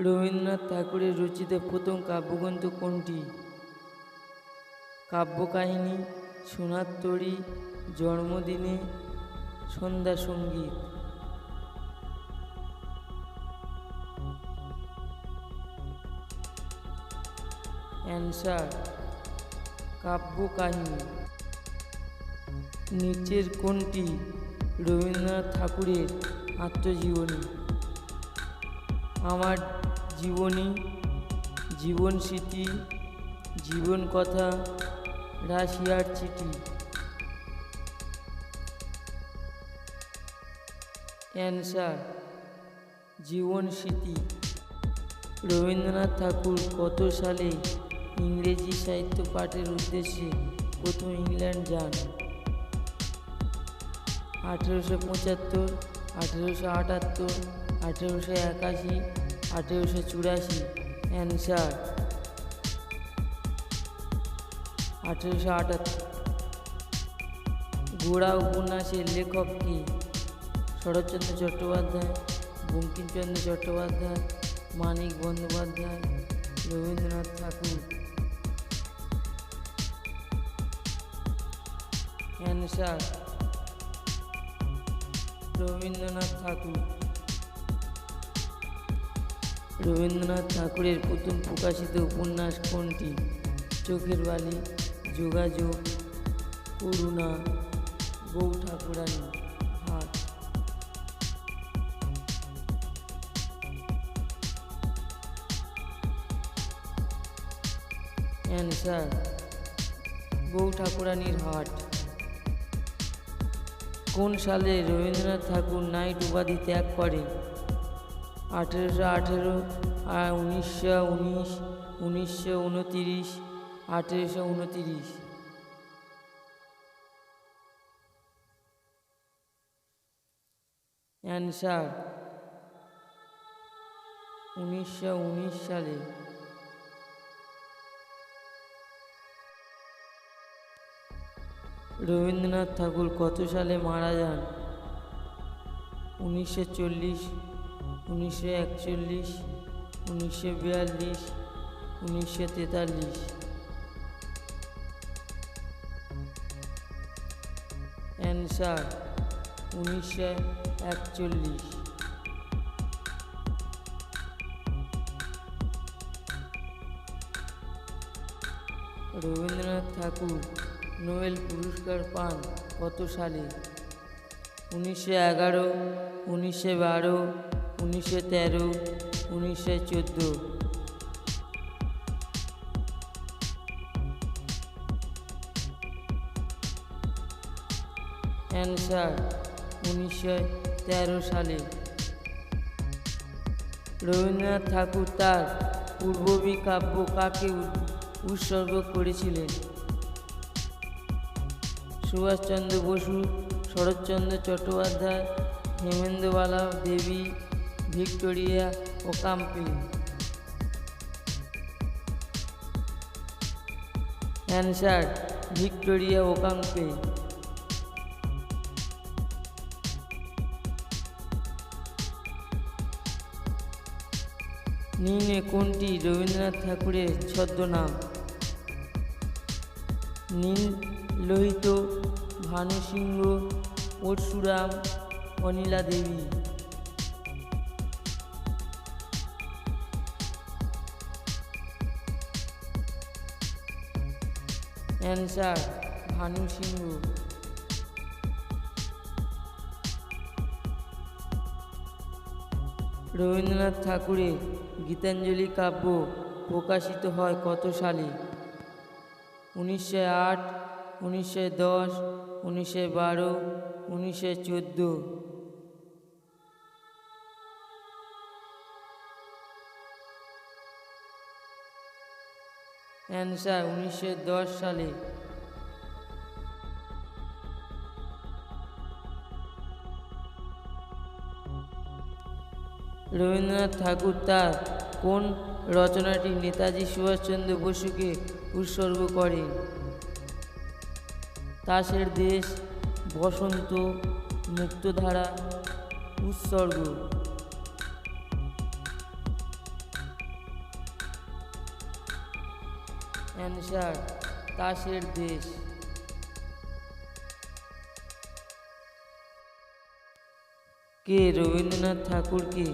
রবীন্দ্রনাথ ঠাকুরের রচিত প্রথম কাব্যগ্রন্থ কোনটি? কাব্যকাহিনী, সোনার তরী, জন্মদিনে, সন্ধ্যা সঙ্গীত। অ্যান্সার কাব্যকাহিনী। নিচের কোনটি রবীন্দ্রনাথ ঠাকুরের আত্মজীবনী? আমার জীবনী, জীবন স্মৃতি, জীবন কথা, রাশিয়ার চিঠি। অ্যান্সার জীবন স্মৃতি। রবীন্দ্রনাথ ঠাকুর কত সালে ইংরেজি সাহিত্য পাঠের উদ্দেশ্যে প্রথম ইংল্যান্ড যান? 1875, 1878, 1881, 1884। অ্যান্সার 1878। গোড়া উপন্যাসের লেখক কে? শরৎচন্দ্র চট্টোপাধ্যায়, বঙ্কিমচন্দ্র চট্টোপাধ্যায়, মানিক বন্দ্যোপাধ্যায়, রবীন্দ্রনাথ ঠাকুর। অ্যান্সার রবীন্দ্রনাথ ঠাকুর। রবীন্দ্রনাথ ঠাকুরের প্রথম প্রকাশিত উপন্যাস কোনটি? চোখের বালি, যোগাযোগ, করুণা, বউ ঠাকুরানী, হাট। অ্যান্সার বউ ঠাকুরানীর হাট। কোন সালে রবীন্দ্রনাথ ঠাকুর নাইট উপাধি ত্যাগ করেন? 1818, 1919, 1929, 1829। অ্যান্সার 1919 সালে। রবীন্দ্রনাথ ঠাকুর কত সালে মারা যান? 1940, 1941, 1942, 1943। অ্যান্সার 1941। রবীন্দ্রনাথ ঠাকুর নোবেল পুরস্কার পান কত সালে? 1911, 1912, 1913, 1914। অ্যান্সার 1913 সালে। রবীন্দ্রনাথ ঠাকুর তার পূর্ববী কাব্য কাকে উৎসর্গ করেছিলেন? Subhas Chandra Bose, Sarat Chandra Chattopadhyay, Hemendrabala Devi, Victoria Ocampo. Answer Victoria Ocampo. নিম্নে কোনটি রবীন্দ্রনাথ ঠাকুরের ছদ্মনাম? নীল লোহিত, ভানুসিংহ, পরশুরাম, অনিলা দেবী। অ্যান্সার ভানুসিংহ। রবীন্দ্রনাথ ঠাকুরের গীতাঞ্জলি কাব্য প্রকাশিত হয় কত সালে? 1908, 1910, 1912, 1914। অ্যান্সার 1910 সালে। রবীন্দ্রনাথ ঠাকুর তার কোন রচনাটি নেতাজি সুভাষচন্দ্র বসুকে উৎসর্গ করেন? তাসের দেশ, বসন্ত, মুক্তধারা, উৎসর্গ। অ্যান্সার তাসের দেশ। কে রবীন্দ্রনাথ ঠাকুরকে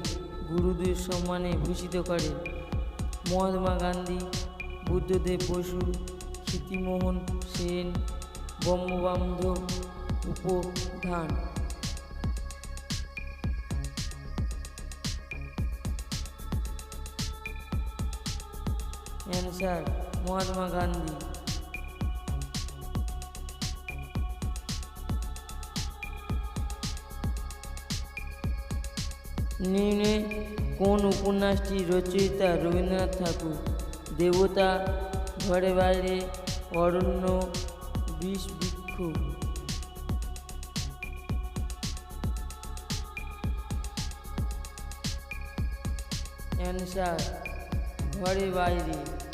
গুরুদেব সম্মানে ভূষিত করেন? মহাত্মা গান্ধী, বুদ্ধদেব বসু, স্মৃতিমোহন সেন, বঙ্গবন্ধু উপধান। অ্যান্সার মহাত্মা গান্ধী। নিম্নে কোন উপন্যাসটি রচয়িতা রবীন্দ্রনাথ ঠাকুর? দেবতা, ঘরে বাইরে, অরণ্য, বিষবৃক্ষ। অ্যান্সার ঘরে বাইরে।